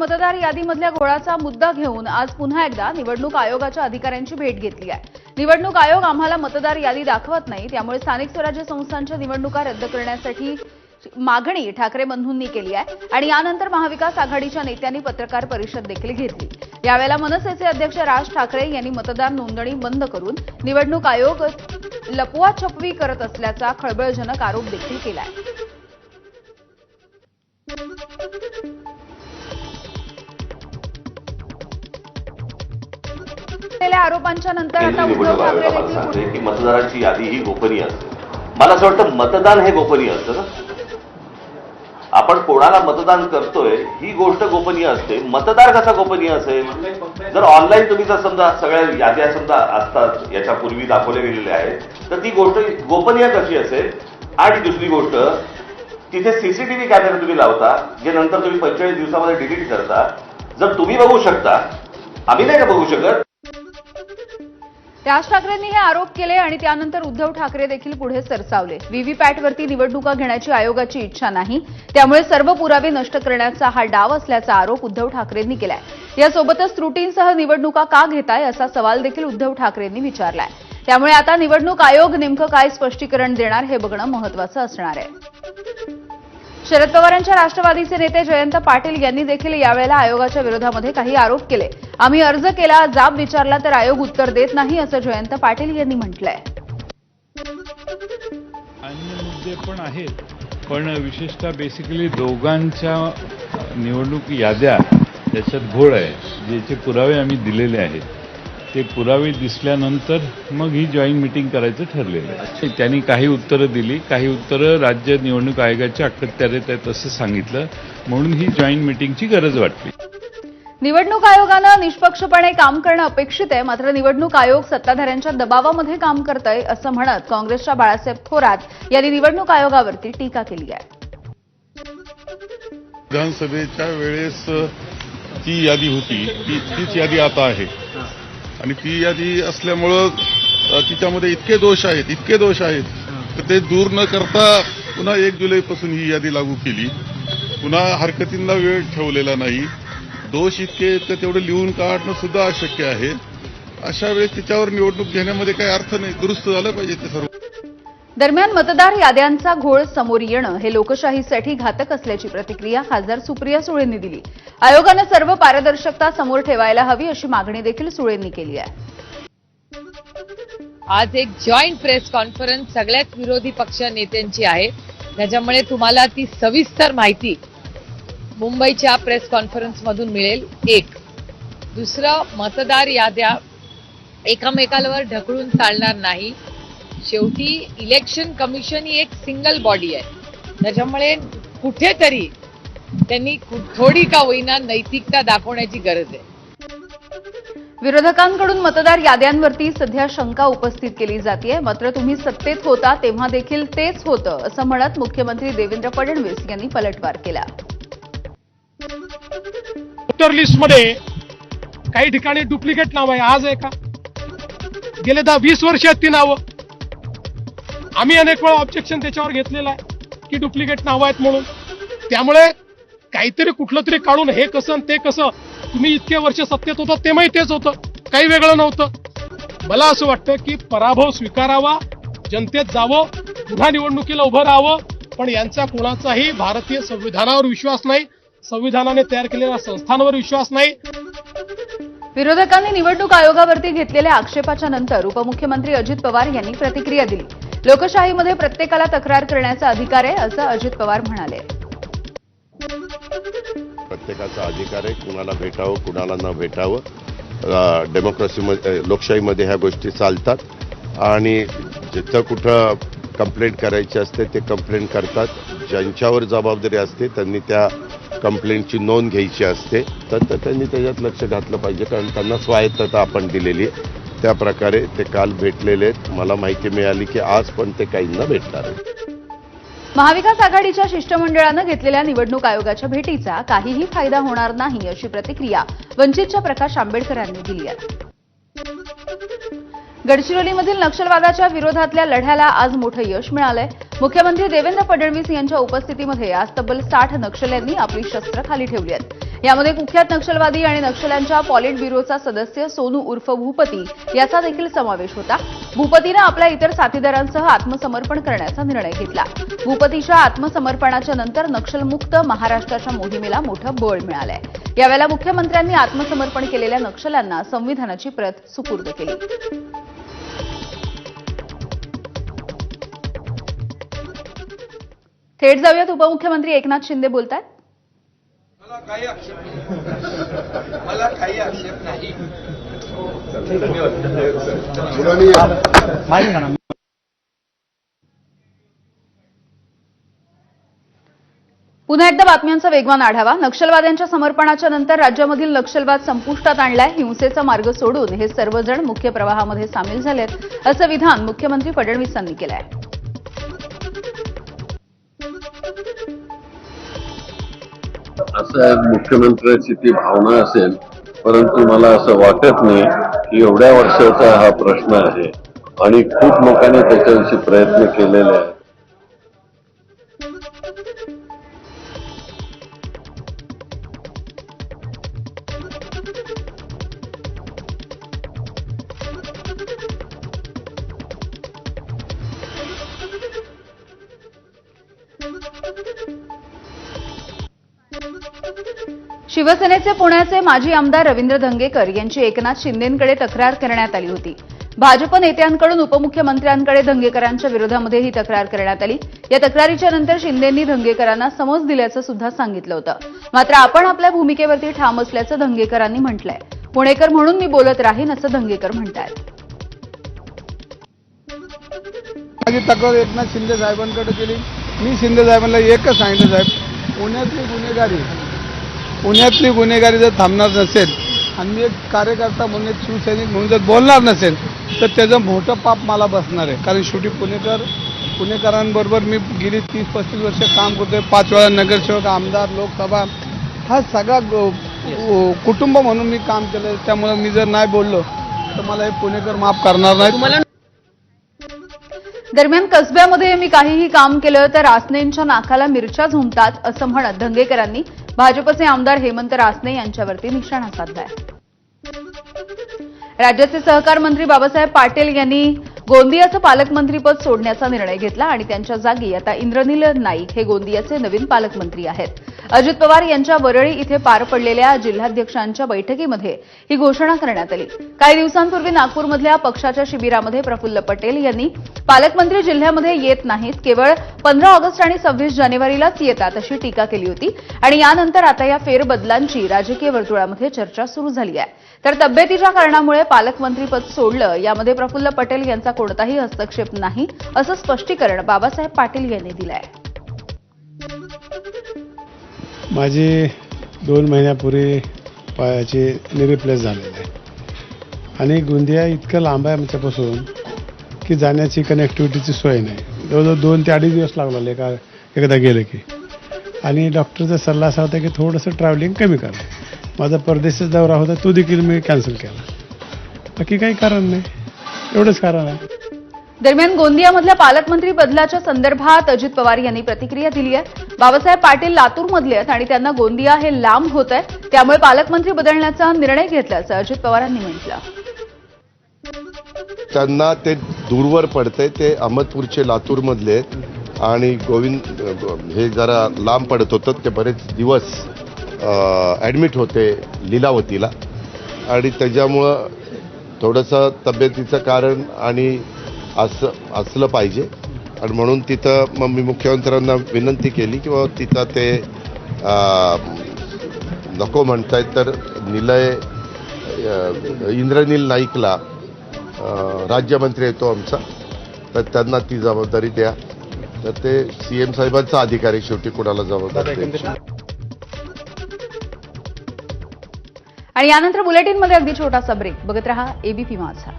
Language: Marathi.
मतदार यादीमधल्या घोळाचा मुद्दा घेऊन आज पुन्हा एकदा निवडणूक आयोगाच्या अधिकाऱ्यांची भेट घेतली आहे। निवडणूक आयोग आम्हाला मतदार यादी दाखवत नाही, त्यामुळे स्थानिक स्वराज्य संस्थांच्या निवडणुका रद्द करण्यासाठी मागणी ठाकरे बंधूंनी केली आहे आणि यानंतर महाविकास आघाडीच्या नेत्यांनी पत्रकार परिषद देखील घेतली। यावेळेला मनसेचे अध्यक्ष राज ठाकरे यांनी मतदार नोंदणी बंद करून निवडणूक आयोग लपवाछपवी करत असल्याचा खळबळजनक आरोप देखील केला आहे। आरोपांच्या नंतर आता उद्धव ठाकरे देखील की मतदारांची यादी ही गोपनीय असते। मला असं वाटतं मतदान हे गोपनीय असतं ना, आपण कोणाला मतदान करतोय ही गोष्ट गोपनीय असते, मतदार कसा गोपनीय असेल? जर ऑनलाईन तुम्ही जर समजा सगळ्या याद्या समजा असतात याच्यापूर्वी दाखवल्या गेलेल्या आहेत, तर ती गोष्ट गोपनीय कशी असेल? आणि दुसरी गोष्ट, तिथे सीसीटीव्ही कॅमेरा तुम्ही लावता, जे नंतर तुम्ही 45 दिवसामध्ये डिलीट करता। जर तुम्ही बघू शकता, आम्ही नाही का बघू शकत? राज ठाकरेंनी हे आरोप केले आणि त्यानंतर उद्धव ठाकरे देखील पुढे सरसावले। व्हीव्हीपॅटवरती निवडणुका घेण्याची आयोगाची इच्छा नाही, त्यामुळे सर्व पुरावे नष्ट करण्याचा हा डाव असल्याचा आरोप उद्धव ठाकरेंनी केलाय। यासोबतच त्रुटींसह निवडणुका का घेताय असा सवाल देखील उद्धव ठाकरेंनी विचारलाय। त्यामुळे आता निवडणूक आयोग नेमकं काय स्पष्टीकरण देणार हे बघणं महत्त्वाचं असणार आहे। शरद पवारांच्या राष्ट्रवादीचे नेते जयंत पाटील यांनी देखील यावेळेला आयोगाच्या विरोधामध्ये काही आरोप केले। आम्ही अर्ज केला, जाब विचारला तर आयोग उत्तर देत नाही असं जयंत पाटील यांनी म्हटलंय। अन्य मुद्दे पण आहेत, पण विशेषतः बेसिकली दोघांच्या निवडणूक याद्या त्याच्यात घोळ आहे, ज्याचे पुरावे आम्ही दिलेले आहेत। ते पुरावे दिसल्यानंतर मग ही जॉईंट मीटिंग करायचं ठरलेलं आहे। त्यांनी काही उत्तरं दिली, काही उत्तरं राज्य निवडणूक आयोगाच्या अखत्यारीत आहेत असं सांगितलं, म्हणून ही जॉईंट मीटिंगची गरज वाटली। निवडणूक आयोगानं निष्पक्षपणे काम करणं अपेक्षित आहे, मात्र निवडणूक आयोग सत्ताधाऱ्यांच्या दबावामध्ये काम करतंय असं म्हणत काँग्रेसच्या बाळासाहेब थोरात यांनी निवडणूक आयोगावरती टीका केली आहे। विधानसभेच्या वेळेस ती यादी होती, तीच यादी आता आहे आणि ती यादी असल्यामुळं तिच्यामध्ये इतके दोष आहेत तर ते दूर न करता पुन्हा 1 जुलैपासून ही यादी लागू केली। पुन्हा हरकतींना वेळ ठेवलेला नाही। दोष इतके तर तेवढं लिहून काढणं सुद्धा अशक्य आहे। अशा वेळेस तिच्यावर निवडणूक घेण्यामध्ये काही अर्थ नाही, दुरुस्त झालं पाहिजे ते सर्व। दरम्यान मतदार याद्यांचा घोळ समोर येणं हे लोकशाहीसाठी घातक असल्याची प्रतिक्रिया खासदार सुप्रिया सुळेंनी दिली। आयोगानं सर्व पारदर्शकता समोर ठेवायला हवी अशी मागणी देखील सुळेंनी केली आहे। आज एक जॉईंट प्रेस कॉन्फरन्स सगळ्याच विरोधी पक्ष नेत्यांची आहे, त्याच्यामुळे तुम्हाला ती सविस्तर माहिती मुंबईच्या प्रेस कॉन्फरन्समधून मिळेल। एक दुसरं, मतदार याद्या एकमेकांवर ढकलून चालणार नाही। शेवटी इलेक्शन कमिशन ही एक सिंगल बॉडी आहे, त्याच्यामुळे कुठेतरी त्यांनी थोडी का होईना नैतिकता दाखवण्याची गरज आहे। विरोधकांकडून मतदार याद्यांवरती सध्या शंका उपस्थित केली जाते, मात्र तुम्ही सत्तेत होता तेव्हा देखील तेच होतं असं म्हणत मुख्यमंत्री देवेंद्र फडणवीस यांनी पलटवार केला। वोटर लिस्टमध्ये काही ठिकाणी डुप्लिकेट नाव आहे, आज आहे का? गेले 10-20 वर्षात ती नावं आम्ही अनेक वेळा ऑब्जेक्शन त्याच्यावर घेतलेलं आहे की डुप्लिकेट नावं आहेत म्हणून। त्यामुळे काहीतरी कुठलं तरी काढून हे कसं आणि ते कसं, तुम्ही इतके वर्ष सत्तेत होता तेव्हाही तेच होतं, काही वेगळं नव्हतं। मला असं वाटतं की पराभव स्वीकारावा, जनतेत जावं, पुन्हा निवडणुकीला उभं राहावं, पण यांचा कोणाचाही भारतीय संविधानावर विश्वास नाही, संविधानाने तयार केलेल्या संस्थांवर विश्वास नाही। विरोधकांनी निवडणूक आयोगावरती घेतलेल्या आक्षेपाच्या नंतर उपमुख्यमंत्री अजित पवार यांनी प्रतिक्रिया दिली। लोकशाहीमध्ये प्रत्येकाला तक्रार करण्याचा अधिकार आहे असं अजित पवार म्हणाले। प्रत्येकाचा अधिकार आहे, कुणाला भेटावं कुणाला न भेटावं। डेमोक्रेसीमध्ये, लोकशाहीमध्ये ह्या गोष्टी चालतात आणि जिथं कुठं कंप्लेंट करायची असते ते कंप्लेंट करतात। ज्यांच्यावर जबाबदारी असते त्यांनी त्या कंप्लेंटची नोंद घ्यायची असते, तर त्यांनी त्याच्यात लक्ष घातलं पाहिजे, कारण त्यांना स्वायत्तता आपण दिलेली आहे। त्या प्रकारे ते काल भेटलेले आहेत। मला माहिती मिळाली की आज पण ते काहींना भेटणार आहे। महाविकास आघाडीच्या शिष्टमंडळानं घेतलेल्या निवडणूक आयोगाच्या भेटीचा काहीही फायदा होणार नाही अशी प्रतिक्रिया वंचितच्या प्रकाश आंबेडकरांनी दिली आहे। गडचिरोलीमधील नक्षलवादाच्या विरोधातल्या लढ्याला आज मोठं यश मिळालंय। मुख्यमंत्री देवेंद्र फडणवीस यांच्या उपस्थितीमध्ये आज तब्बल 60 नक्षल्यांनी आपली शस्त्र खाली ठेवली आहेत। यामध्ये कुख्यात नक्षलवादी आणि नक्षल्यांच्या पॉलिट ब्युरोचा सदस्य सोनू उर्फ भूपती याचा देखील समावेश होता। भूपतीनं आपल्या इतर साथीदारांसह आत्मसमर्पण करण्याचा निर्णय घेतला। भूपतीच्या आत्मसमर्पणाच्या नंतर नक्षलमुक्त महाराष्ट्राच्या मोहिमेला मोठं बळ मिळालंय। यावेळेला मुख्यमंत्र्यांनी आत्मसमर्पण केलेल्या नक्षल्यांना संविधानाची प्रत सुपूर्द केली। थेट जाऊयात, उपमुख्यमंत्री एकनाथ शिंदे बोलतायत। मला काही आक्षेप नाही। पुन्हा एकदा बातम्यांचा वेगवान आढावा। नक्षलवाद्यांच्या समर्पणाच्या नंतर राज्यामधील नक्षलवाद संपुष्टात आणलाय। हिंसेचा मार्ग सोडून हे सर्वजण मुख्य प्रवाहामध्ये सामील झालेत, असं विधान मुख्यमंत्री फडणवीसांनी केलंय। असं मुख्यमंत्र्याची ती भावना असेल, परंतु मला असं वाटत नाही की एवढ्या वर्षाचा हा प्रश्न आहे आणि खूप लोकांनी त्याच्याविषयी प्रयत्न केलेले आहेत। शिवसेनेचे पुण्याचे माजी आमदार रवींद्र धंगेकर यांची एकनाथ शिंदेंकडे तक्रार करण्यात आली होती। भाजप नेत्यांकडून उपमुख्यमंत्र्यांकडे धंगेकरांच्या विरोधामध्ये ही तक्रार करण्यात आली। या तक्रारीच्या नंतर शिंदेंनी धंगेकरांना समज दिल्याचं सुद्धा सांगितलं होतं। मात्र आपण आपल्या भूमिकेवरती ठाम असल्याचं धंगेकरांनी म्हटलंय। पुणेकर म्हणून मी बोलत राहीन, असं धंगेकर म्हणतायत। माझी तक्रार एकनाथ शिंदे साहेबांकडे केली। मी शिंदे साहेबांना एकच सांगितलं, साहेब पुण्यातली गुन्हेगारी जर थांबणार नसेल आणि मी एक कार्यकर्ता म्हणून, एक शिवसैनिक म्हणून जर बोलणार नसेल तर त्याचं मोठं पाप मला बसणार आहे। कारण शेवटी पुणेकरांबरोबर मी गेली 30-35 वर्ष काम करतोय। 5 वेळा नगरसेवक, आमदार, लोकसभा, हा सगळा कुटुंब म्हणून मी काम केलं। त्यामुळे मी जर नाही बोललो तर मला हे पुणेकर माफ करणार नाही। दरम्यान कसब्यामध्ये मी काहीही काम केलं तर रासनेंच्या नाकाला मिरच्या झुंबतात, असं म्हणत धंगेकरांनी भाजपचे आमदार हेमंत रासने यांच्यावरती निशाणा साधलाय। राज्याचे सहकार मंत्री बाबासाहेब पाटील यांनी गोंदियाचं पालकमंत्रीपद सोडण्याचा निर्णय घेतला आणि त्यांच्या जागी आता इंद्रनील नाईक हे गोंदियाचे नवीन पालकमंत्री आहेत। अजित पवार यांच्या वरळी इथे पार पडलेल्या जिल्हाध्यक्षांच्या बैठकीमध्ये ही घोषणा करण्यात आली। काही दिवसांपूर्वी नागपूरमधल्या पक्षाच्या शिबिरामध्ये प्रफुल्ल पटेल यांनी पालकमंत्री जिल्ह्यामध्ये येत नाहीत, केवळ 15 ऑगस्ट आणि 26 जानेवारीलाच येतात, अशी टीका केली होती। आणि यानंतर आता या फेरबदलांची राजकीय वर्तुळामध्ये चर्चा सुरू झाली आहे। तर तब्येतीच्या कारणामुळे पालकमंत्रीपद सोडलं, यामध्ये प्रफुल्ल पटेल यांचा कोणताही हस्तक्षेप नाही, असं स्पष्टीकरण बाबासाहेब पाटील यांनी दिलं आहे। माझी 2 महिन्यापूर्वी पायाची नी रिप्लेस झालेली आहे आणि गोंदिया इतकं लांब आहे आमच्यापासून की जाण्याची कनेक्टिव्हिटीची सोय नाही। जवळजवळ 2 ते 2.5 दिवस लागला एकदा गेलं की। आणि डॉक्टरचा सल्ला असा होता की थोडंसं ट्रॅव्हलिंग कमी करा। माझा परदेशाचा दौरा होता, तो देखील मी कॅन्सल केला। बाकी काही कारण नाही, एवढंच कारण आहे। दरम्यान गोंदियामधल्या पालकमंत्री बदलाच्या संदर्भात अजित पवार यांनी प्रतिक्रिया दिली आहे। बाबासाहेब पाटील लातूरमधले आहेत आणि त्यांना गोंदिया हे लांब होत आहे, त्यामुळे पालकमंत्री बदलण्याचा निर्णय घेतल्याचं अजित पवारांनी म्हटलं। त्यांना ते दूरवर पडतंय, ते अहमदपूरचे लातूरमधले आहेत आणि गोविंद हे जरा लांब पडत होतं। ते बरेच दिवस ॲडमिट होते लीलावतीला आणि त्याच्यामुळं थोडंसं तब्येतीचं कारण आणि असलं पाहिजे आणि म्हणून तिथं मग मी मुख्यमंत्र्यांना विनंती केली की बाबा तिथं ते नको म्हणतायत, तर इंद्रनील नाईकला राज्यमंत्री येतो आमचा, तर त्यांना ती जबाबदारी द्या। तर ते सीएम साहेबांचा अधिकार आहे, शेवटी कोणाला जबाबदारी द्यायची। आणि यानंतर बुलेटिनमध्ये अगदी छोटासा ब्रेक। बघत रहा एबीपी माझा।